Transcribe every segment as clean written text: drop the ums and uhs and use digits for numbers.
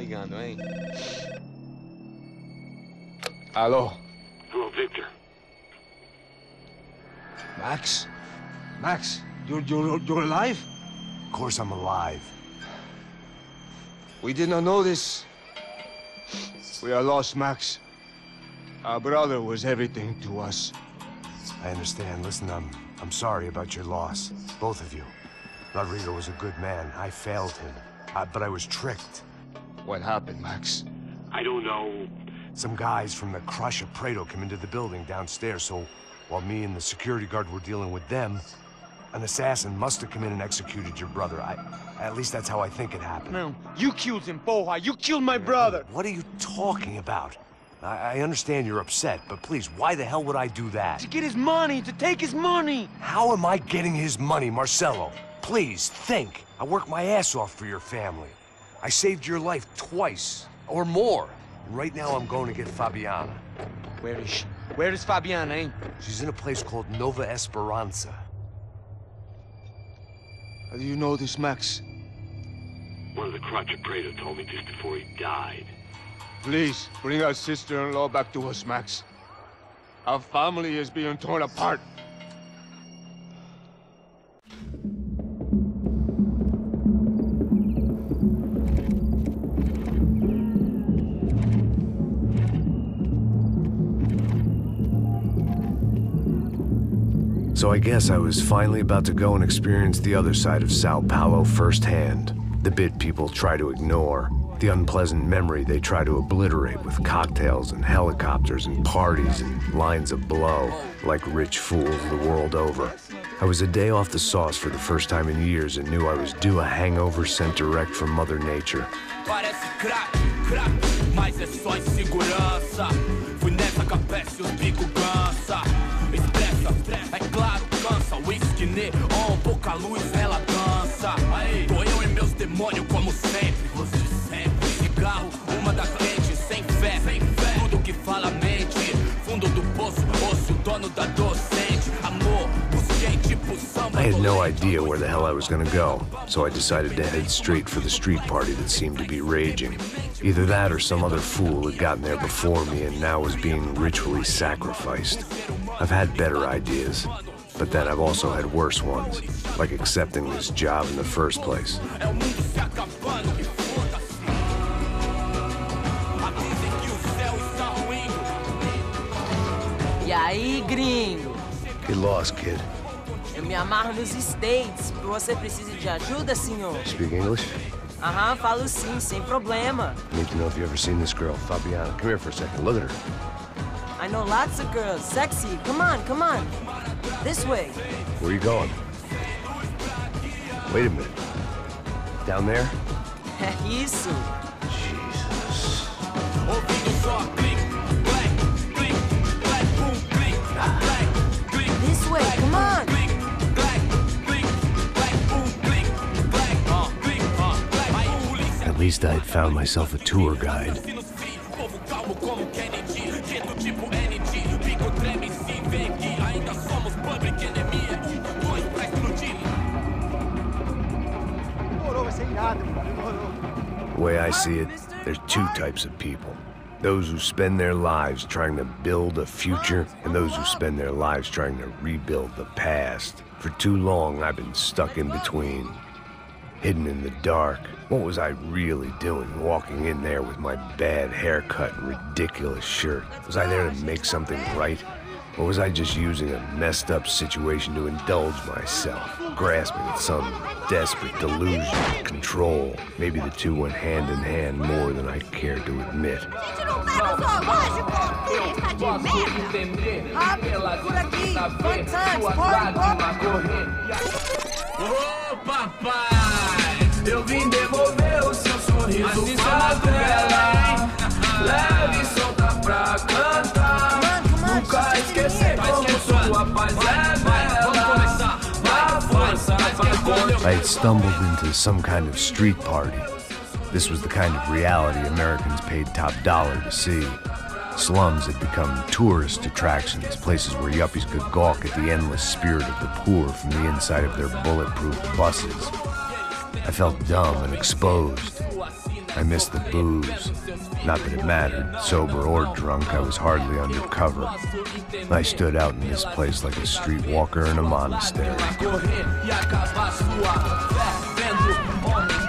ligando, hein? Alô? Hello, Victor. Max? Max, you're alive? Of course I'm alive. We did not know this. We are lost, Max. Our brother was everything to us. I understand. Listen, I'm sorry about your loss. Both of you. Rodrigo was a good man. I failed him. But I was tricked. What happened, Max? I don't know. Some guys from the Crush of Prado came into the building downstairs, so while me and the security guard were dealing with them, an assassin must have come in and executed your brother. At least that's how I think it happened. No, you killed him, Porra. You killed my brother. What are you talking about? I understand you're upset, but please, why the hell would I do that? To get his money, to take his money. How am I getting his money, Marcelo? Please, think. I worked my ass off for your family. I saved your life twice, or more. And right now I'm going to get Fabiana. Where is she? Where is Fabiana, eh? She's in a place called Nova Esperanza. How do you know this, Max? One of the Crotch of Prado told me just before he died. Please, bring our sister-in-law back to us, Max. Our family is being torn apart. So I guess I was finally about to go and experience the other side of Sao Paulo firsthand. The bit people try to ignore. The unpleasant memory they try to obliterate with cocktails and helicopters and parties and lines of blow, like rich fools the world over. I was a day off the sauce for the first time in years and knew I was due a hangover sent direct from Mother Nature. I had no idea where the hell I was gonna go, so I decided to head straight for the street party that seemed to be raging. Either that or some other fool had gotten there before me and now was being ritually sacrificed. I've had better ideas, but then I've also had worse ones, like accepting this job in the first place. E aí, gringo? Get lost, kid. Eu me amarro nos States. Você precisa de ajuda, senhor? Speak English? Aham, falo sim, sem problema. I need to know if you've ever seen this girl, Fabiana. Come here for a second. Look at her. I know lots of girls. Sexy. Come on, come on. This way. Where are you going? Wait a minute. Down there? É isso. Jesus. This way, come on. At least I'd found myself a tour guide. The way I see it, there's two types of people. Those who spend their lives trying to build a future, and those who spend their lives trying to rebuild the past. For too long, I've been stuck in between. Hidden in the dark. What was I really doing walking in there with my bad haircut and ridiculous shirt? Was I there to make something right? Or was I just using a messed up situation to indulge myself, grasping at some desperate delusion of control? Maybe the two went hand in hand more than I cared to admit. Eu vim devolver o seu sorriso favela. Leve e solta pra cantar. Nunca esquecer como sua paz é bela. Na força, I had stumbled into some kind of street party. This was the kind of reality Americans paid top dollar to see. Slums had become tourist attractions, places where yuppies could gawk at the endless spirit of the poor from the inside of their bulletproof buses. I felt dumb and exposed. I missed the booze. Not that it mattered. Sober or drunk, I was hardly undercover. I stood out in this place like a streetwalker in a monastery.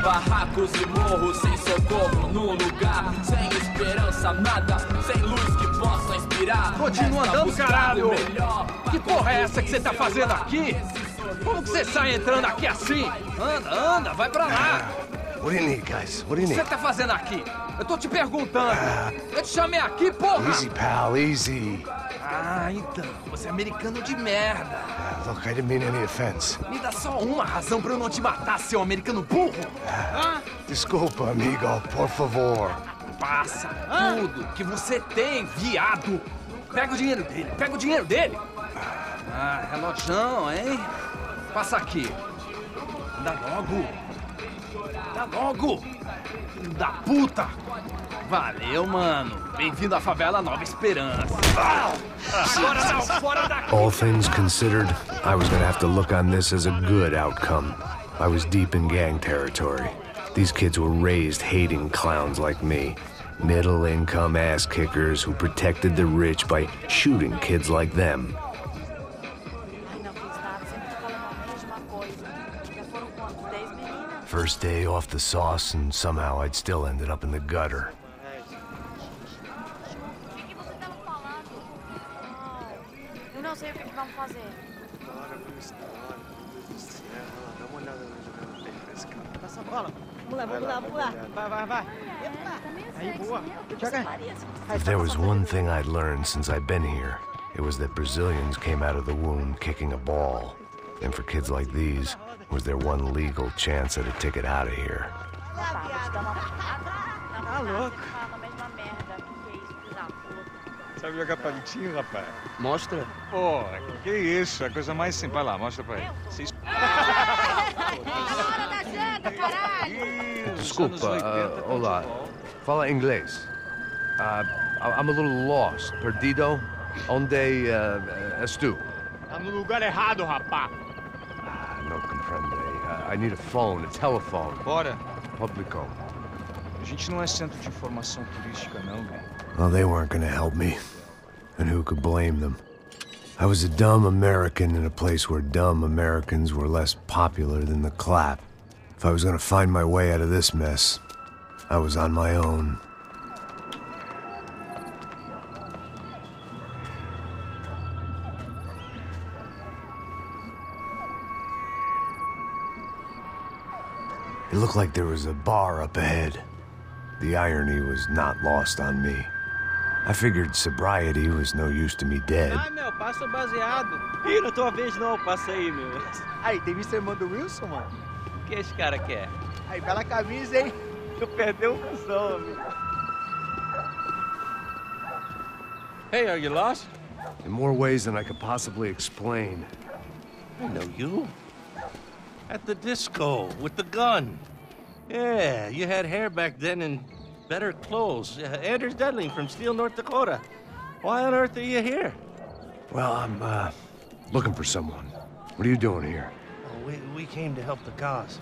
Barracos e morros sem socorro no lugar, sem esperança, nada, sem luz que possa inspirar. Continua andando, caralho! Que porra é essa que você tá fazendo aqui? Como que você sai entrando aqui assim? Anda, anda, vai pra lá! What do you need, guys? What do you O que need? você tá fazendo aqui? Eu tô te perguntando. Eu te chamei aqui, porra! Easy, pal, easy. Ah, então, você é americano de merda. Look, I didn't mean any offense. Me dá só uma razão pra eu não te matar, seu americano burro. Desculpa, amigo, por favor. Passa tudo que você tem, viado. Pega o dinheiro dele, pega o dinheiro dele. Ah, relojão, hein? Passa aqui. Dá logo. Dá logo. Filho da puta. Valeu, mano. Bem-vindo à favela Nova Esperança. Agora não, fora daqui. All things considered, I was gonna have to look on this as a good outcome. I was deep in gang territory. These kids were raised hating clowns like me. Middle-income ass-kickers who protected the rich by shooting kids like them. First day off the sauce, and somehow I'd still ended up in the gutter. Eu não sei o que vamos fazer. Passa a bola. Vamos lá. Vai. Aí, boa. Joga aí. If there was one thing I'd learned since I'd been here, it was that Brazilians came out of the womb kicking a ball. And for kids like these, was their one legal chance at a ticket out of here. Tá louco. Sabe jogar palitinho, rapaz? Mostra. Pô, que isso, a coisa mais simples. Vai lá, mostra pra ele. Hora da janta, caralho! Desculpa, olá. Fala inglês. I'm a little lost. Perdido? Onde és tu? Tá no lugar errado, rapá. Não compreende. I need a phone, a telephone. Bora. Publico. A gente não é centro de informação turística, não, velho. Well, they weren't gonna help me. And who could blame them? I was a dumb American in a place where dumb Americans were less popular than the clap. If I was gonna find my way out of this mess, I was on my own. It looked like there was a bar up ahead. The irony was not lost on me. I figured sobriety was no use to me dead. Ai, meu, passa o baseado. Ih, não é tua vez não, passa aí, meu. Aí, tem visto a irmã do Wilson, mano? O que esse cara quer? Aí, bela camisa, hein? Tu perdeu o cuzão, amigo. Hey, are you lost? In more ways than I could possibly explain. I know you. At the disco, with the gun. Yeah, you had hair back then and better clothes. Anders Dudling from Steele, North Dakota. Why on earth are you here? Well, I'm, looking for someone. What are you doing here? We came to help the cause.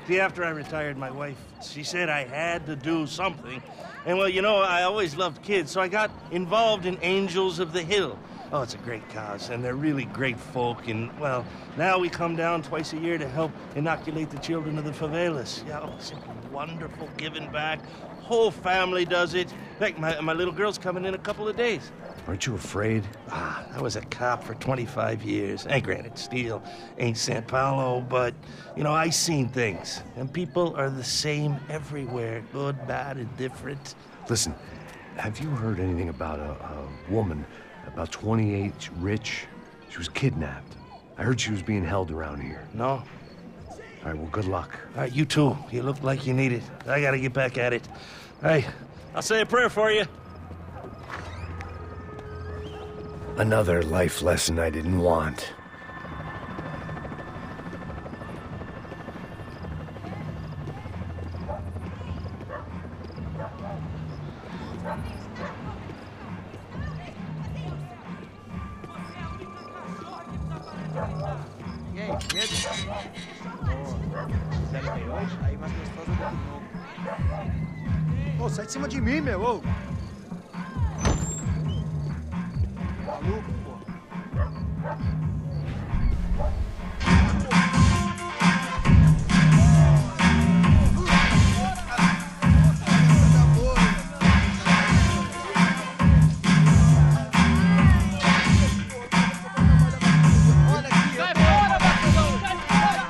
See, after I retired, my wife, she said I had to do something. And, well, you know, I always loved kids, so I got involved in Angels of the Hill. Oh, it's a great cause, and they're really great folk. And, well, now we come down twice a year to help inoculate the children of the favelas. Yeah, oh, it's wonderful giving back. Whole family does it. In fact, my little girl's coming in a couple of days. Aren't you afraid? I was a cop for 25 years. And granted, Steele ain't Sao Paulo, but, you know, I seen things. And people are the same everywhere. Good, bad, and different. Listen, have you heard anything about a woman, about 28, rich? She was kidnapped. I heard she was being held around here. No? All right, well, good luck. All right, you too. You look like you need it. I gotta get back at it. Hey, I'll say a prayer for you. Another life lesson I didn't want. E aí, medo? Aí mais gostosa do que nunca. Ô, sai de cima de mim, meu, ô! Maluco, pô.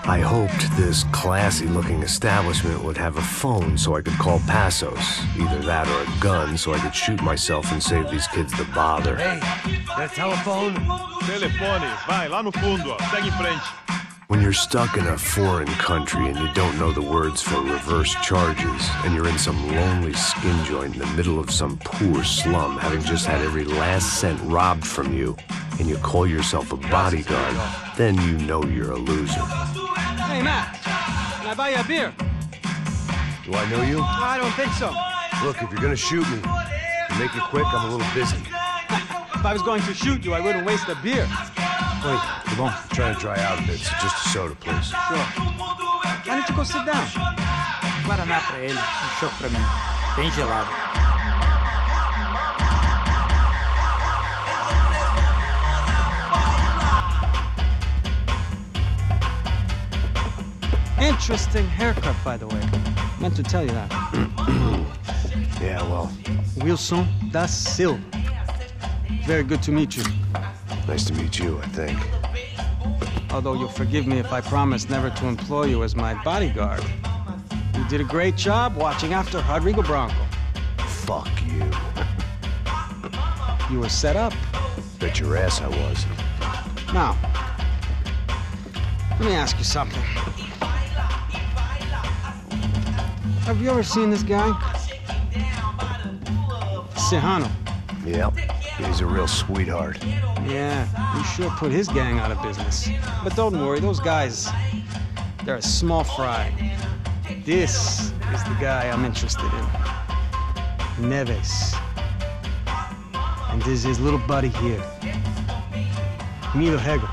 I hoped this classy-looking establishment would have a phone so I could call Passos. Either that or a gun so I could shoot myself and save these kids the bother. Hey, that telephone? Telefone, vai, lá no fundo, ó. Segue em frente. When you're stuck in a foreign country and you don't know the words for reverse charges, and you're in some lonely skin joint in the middle of some poor slum, having just had every last cent robbed from you, and you call yourself a bodyguard, then you know you're a loser. Hey, Matt, can I buy you a beer? Do I know you? I don't think so. Look, if you're gonna shoot me, make it quick, I'm a little busy. If I was going to shoot you, I wouldn't waste a beer. Wait, come on. I'm trying to dry out a bit, so just a soda, please. Sure. Why don't you go sit down? Guaraná pra ele, chopp pra mim. Bem gelado. Interesting haircut, by the way. Meant to tell you that. Yeah, well, Wilson da Silva. Very good to meet you. nice to meet you, I think. Although you'll forgive me if I promise never to employ you as my bodyguard. You did a great job watching after Rodrigo Bronco. Fuck you. You were set up. Bet your ass I was. Now, let me ask you something. Have you ever seen this guy? Sejano. Yep, he's a real sweetheart. Yeah, he sure put his gang out of business. But don't worry, those guys, they're a small fry. This is the guy I'm interested in. Neves. And this is his little buddy here. Milo Hegel.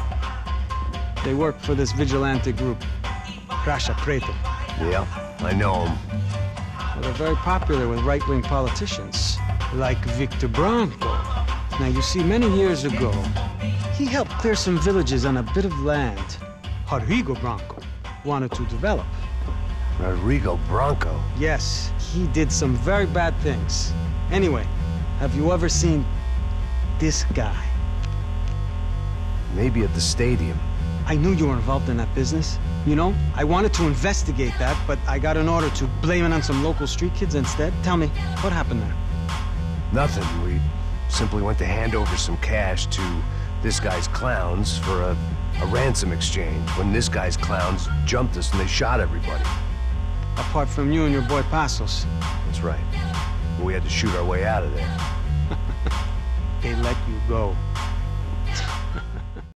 They work for this vigilante group, Crasha Preto. Yep, I know him. Well, they're very popular with right-wing politicians, like Victor Bronco. Now, you see, many years ago, he helped clear some villages on a bit of land Rodrigo Bronco wanted to develop. Rodrigo Bronco? Yes, he did some very bad things. Anyway, have you ever seen this guy? Maybe at the stadium. I knew you were involved in that business. You know, I wanted to investigate that, but I got an order to blame it on some local street kids instead. Tell me, what happened there? Nothing. We simply went to hand over some cash to this guy's clowns for a ransom exchange when this guy's clowns jumped us and they shot everybody. Apart from you and your boy Passos. That's right. We had to shoot our way out of there. They let you go.